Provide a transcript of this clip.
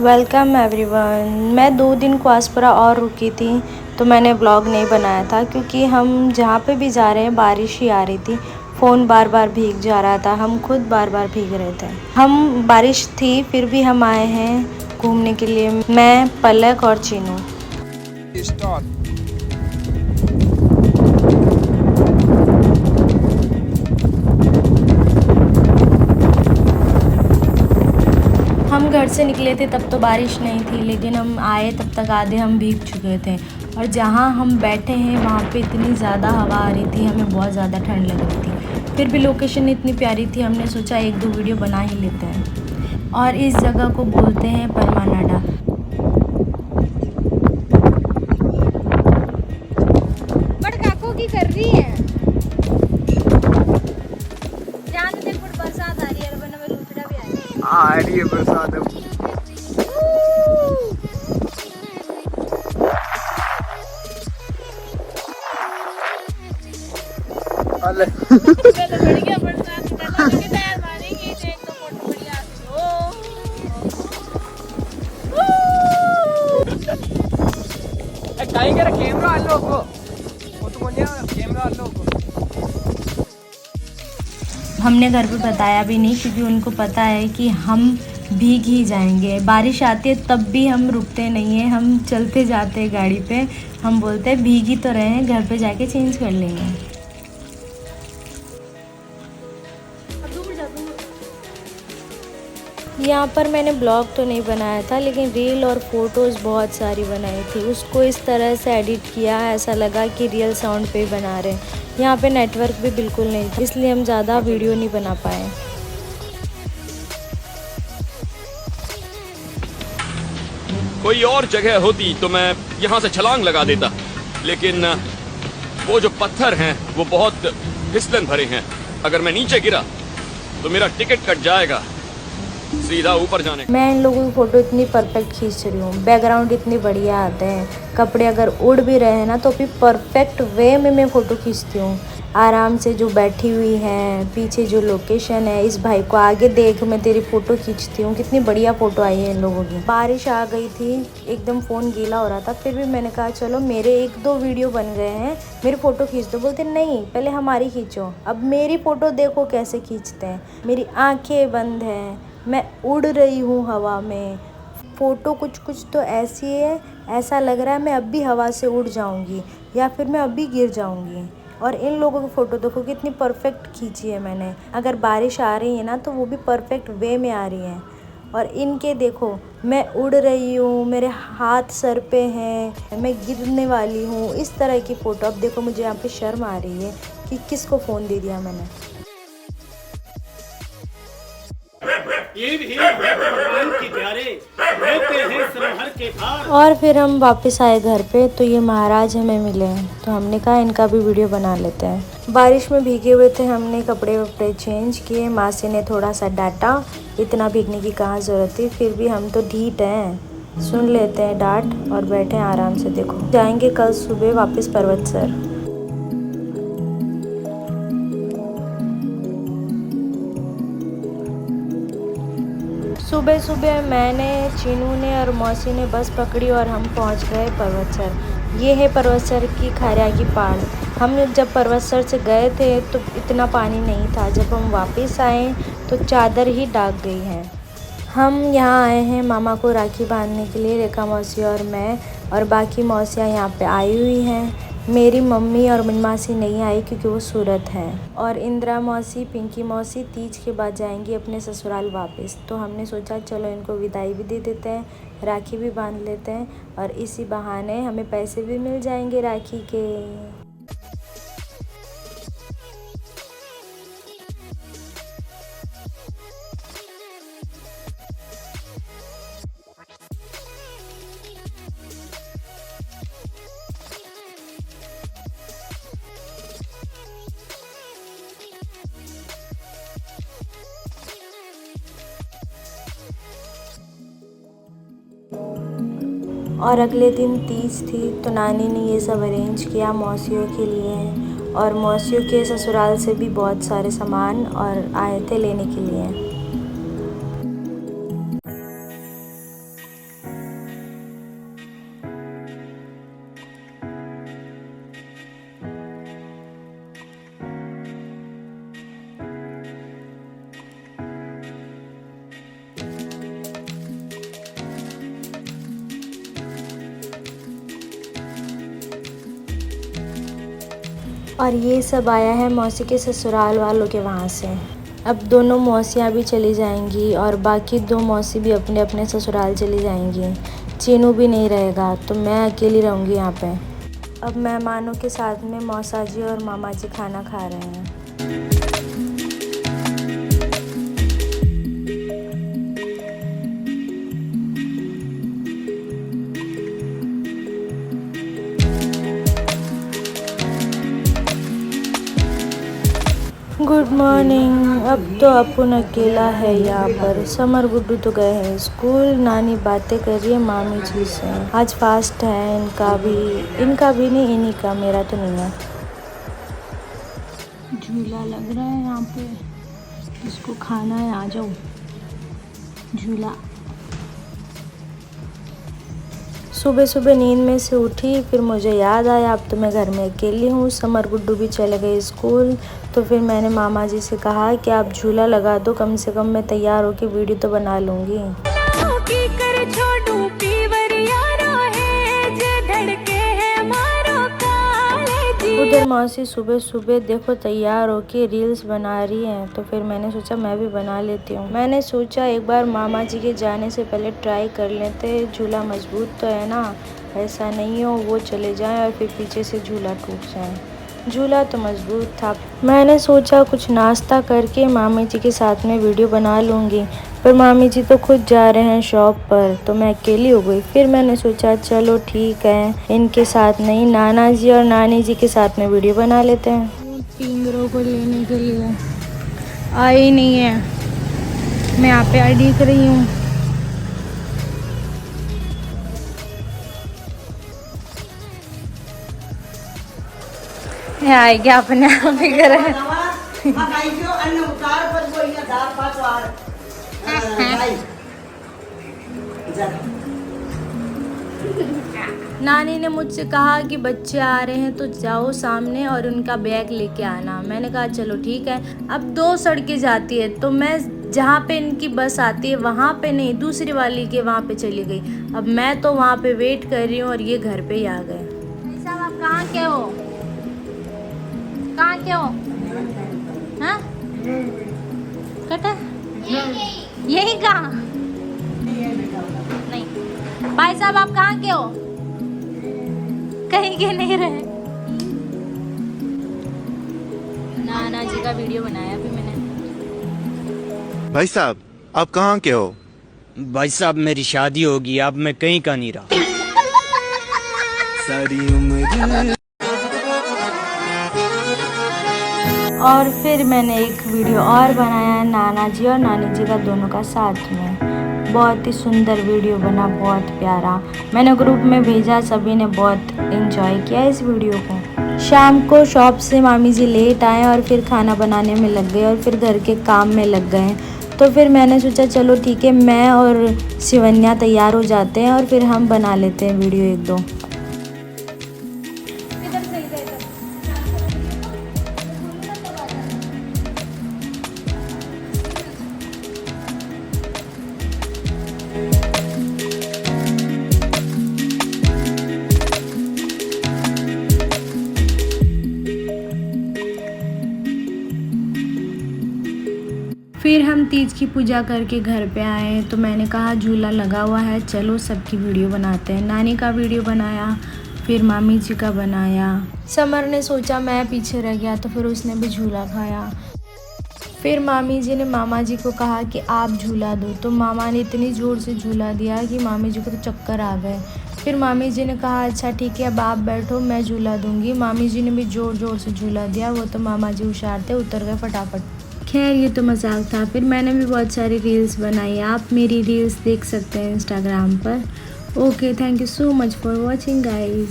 Welcome everyone. मैं 2 दिन क्वासपुरा और रुकी थी तो मैंने ब्लॉग नहीं बनाया था क्योंकि हम जहाँ पे भी जा रहे हैं बारिश ही आ रही थी। फ़ोन बार बार भीग जा रहा था, हम खुद बार बार भीग रहे थे। हम बारिश थी फिर भी हम आए हैं घूमने के लिए, मैं पलक और चीनू। हम घर से निकले थे तब तो बारिश नहीं थी, लेकिन हम आए तब तक आधे हम भीग चुके थे। और जहाँ हम बैठे हैं वहाँ पे इतनी ज़्यादा हवा आ रही थी, हमें बहुत ज़्यादा ठंड लग रही थी। फिर भी लोकेशन इतनी प्यारी थी, हमने सोचा 1-2 वीडियो बना ही लेते हैं। और इस जगह को बोलते हैं परमानाडा। की कर रही है जहाँ से देखो बरसात आ रही है, वरना मैं लूथड़ा भी आ रही है बरसात। बढ़िया बरसात मारेंगे तो फोटो बढ़िया कैमरा कैमरा हमने घर पे बताया भी नहीं क्योंकि उनको पता है कि हम भीग ही जाएंगे। बारिश आती है तब भी हम रुकते नहीं हैं, हम चलते जाते हैं गाड़ी पे। हम बोलते हैं भीग ही तो रहे हैं, घर पे जाके चेंज कर लेंगे। यहाँ पर मैंने ब्लॉग तो नहीं बनाया था, लेकिन रील और फोटोज़ बहुत सारी बनाई थी। उसको इस तरह से एडिट किया, ऐसा लगा कि रियल साउंड पे ही बना रहे हैं। यहाँ पे नेटवर्क भी बिल्कुल नहीं था, इसलिए हम ज़्यादा वीडियो नहीं बना पाए। कोई और जगह होती तो मैं यहाँ से छलांग लगा देता, लेकिन वो जो पत्थर हैं वो बहुत फिसलन भरे हैं। अगर मैं नीचे गिरा तो मेरा टिकट कट जाएगा सीधा ऊपर जाने। मैं इन लोगों की फ़ोटो इतनी परफेक्ट खींच रही हूँ, बैकग्राउंड इतनी बढ़िया आते हैं, कपड़े अगर उड़ भी रहे हैं ना तो भी परफेक्ट वे में मैं फ़ोटो खींचती हूँ। आराम से जो बैठी हुई है, पीछे जो लोकेशन है, इस भाई को आगे देख मैं तेरी फ़ोटो खींचती हूँ। कितनी बढ़िया फ़ोटो आई है इन लोगों की। बारिश आ गई थी, एकदम फ़ोन गीला हो रहा था, फिर भी मैंने कहा चलो मेरे 1-2 वीडियो बन गए हैं, मेरी फ़ोटो खींच दो। बोलते नहीं, पहले हमारी खींचो। अब मेरी फ़ोटो देखो कैसे खींचते हैं। मेरी आँखें बंद हैं, मैं उड़ रही हूँ हवा में। फ़ोटो कुछ कुछ तो ऐसी है, ऐसा लग रहा है मैं अब भी हवा से उड़ जाऊँगी या फिर मैं अभी गिर जाऊँगी। और इन लोगों की फ़ोटो देखो कितनी परफेक्ट खींची है मैंने। अगर बारिश आ रही है ना तो वो भी परफेक्ट वे में आ रही है। और इनके देखो, मैं उड़ रही हूँ, मेरे हाथ सर पे हैं, मैं गिरने वाली हूँ, इस तरह की फ़ोटो। अब देखो मुझे यहाँ पे शर्म आ रही है कि किसको फ़ोन दे दिया मैंने। और फिर हम वापस आए घर पे तो ये महाराज हमें मिले, तो हमने कहा इनका भी वीडियो बना लेते हैं। बारिश में भीगे हुए थे, हमने कपड़े वपड़े चेंज किए। मासी ने थोड़ा सा डांटा, इतना भीगने की कहाँ ज़रूरत थी, फिर भी हम तो ढीठ हैं, सुन लेते हैं डांट और बैठे आराम से। देखो जाएंगे कल सुबह वापस पर्वतसर। सुबह सुबह मैंने, चीनू ने और मौसी ने बस पकड़ी और हम पहुंच गए पर्वतसर। ये है पर्वतसर की खारिया की पहाड़। हम जब पर्वतसर से गए थे तो इतना पानी नहीं था, जब हम वापस आए तो चादर ही डाग गई है। हम यहाँ आए हैं मामा को राखी बांधने के लिए, रेखा मौसी और मैं, और बाकी मौसियाँ यहाँ पे आई हुई हैं। मेरी मम्मी और मिनमासी नहीं आई क्योंकि वो सूरत हैं। और इंदिरा मौसी, पिंकी मौसी तीज के बाद जाएंगी अपने ससुराल वापस। तो हमने सोचा चलो इनको विदाई भी दे देते हैं, राखी भी बांध लेते हैं, और इसी बहाने हमें पैसे भी मिल जाएंगे राखी के। और अगले दिन तीज थी तो नानी ने ये सब अरेंज किया मौसियों के लिए, और मौसियों के ससुराल से भी बहुत सारे सामान और आए थे लेने के लिए। और ये सब आया है मौसी के ससुराल वालों के वहाँ से। अब दोनों मौसियाँ भी चली जाएंगी और बाकी 2 मौसी भी अपने अपने ससुराल चली जाएंगी। चीनू भी नहीं रहेगा तो मैं अकेली रहूँगी यहाँ पे। अब मेहमानों के साथ में मौसा जी और मामा जी खाना खा रहे हैं। Good morning. अब तो अपुन अकेला है यहाँ पर। समर गुड्डू तो गए हैं स्कूल। नानी बातें कर रही है मामी जी से। आज फास्ट है इनका भी नहीं, इन्हीं का, मेरा तो नहीं है। झूला लग रहा है यहाँ पे, इसको खाना है, आ जाओ झूला। सुबह सुबह नींद में से उठी, फिर मुझे याद आया अब तो मैं घर में अकेली हूँ। समर गुड्डू भी चले गए स्कूल, तो फिर मैंने मामा जी से कहा कि आप झूला लगा दो, कम से कम मैं तैयार होकर वीडियो तो बना लूँगी। उधर मौसी सुबह सुबह देखो तैयार होके रील्स बना रही हैं, तो फिर मैंने सोचा मैं भी बना लेती हूँ। मैंने सोचा एक बार मामा जी के जाने से पहले ट्राई कर लेते, झूला मजबूत तो है ना, ऐसा नहीं हो वो चले जाएं और फिर पीछे से झूला टूट जाए। झूला तो मजबूत था। मैंने सोचा कुछ नाश्ता करके मामी जी के साथ में वीडियो बना लूँगी, पर मामी जी तो खुद जा रहे हैं शॉप पर, तो मैं अकेली हो गई। फिर मैंने सोचा चलो ठीक है, इनके साथ नहीं, नाना जी और नानी जी के साथ में वीडियो बना लेते हैं। पिंगरों को लेने के लिए आई नहीं है, मैं यहाँ पे आई दिख रही हूँ। आएगा अपने आप ही करे। नानी ने मुझसे कहा कि बच्चे आ रहे हैं तो जाओ सामने और उनका बैग लेके आना। मैंने कहा चलो ठीक है। अब 2 सड़कें जाती है, तो मैं जहाँ पे इनकी बस आती है वहाँ पे नहीं, दूसरी वाली के वहाँ पे चली गई। अब मैं तो वहाँ पे वेट कर रही हूँ और ये घर पे ही आ गए। भाई साहब आप कहाँ के हो? कहाँ के हो? हाँ कटा यही कहाँ? नहीं भाई साहब आप कहाँ के हो? कहीं के नहीं रहे। नाना जी का वीडियो बनाया अभी मैंने। भाई साहब आप कहाँ के हो? भाई साहब मेरी शादी होगी, अब मैं कहीं का नहीं रहा। सारी उम्र। और फिर मैंने एक वीडियो और बनाया नाना जी और नानी जी का दोनों का साथ में। बहुत ही सुंदर वीडियो बना, बहुत प्यारा। मैंने ग्रुप में भेजा, सभी ने बहुत एंजॉय किया इस वीडियो को। शाम को शॉप से मामी जी लेट आए और फिर खाना बनाने में लग गए और फिर घर के काम में लग गए। तो फिर मैंने सोचा चलो ठीक है, मैं और शिवन्या तैयार हो जाते हैं और फिर हम बना लेते हैं वीडियो 1-2। फिर हम तीज की पूजा करके घर पे आए, तो मैंने कहा झूला लगा हुआ है, चलो सबकी वीडियो बनाते हैं। नानी का वीडियो बनाया, फिर मामी जी का बनाया। समर ने सोचा मैं पीछे रह गया, तो फिर उसने भी झूला खाया। फिर मामी जी ने मामा जी को कहा कि आप झूला दो, तो मामा ने इतनी ज़ोर से झूला दिया कि मामी जी को तो चक्कर आ गए। फिर मामी जी ने कहा अच्छा ठीक है अब आप बैठो, मैं झूला दूंगी। मामी जी ने भी ज़ोर ज़ोर से झूला दिया, वो तो मामा जी होशियार थे, उतर गए फटाफट। खैर ये तो मजाक था। फिर मैंने भी बहुत सारी रील्स बनाई, आप मेरी रील्स देख सकते हैं इंस्टाग्राम पर। Okay, thank you so much for watching guys.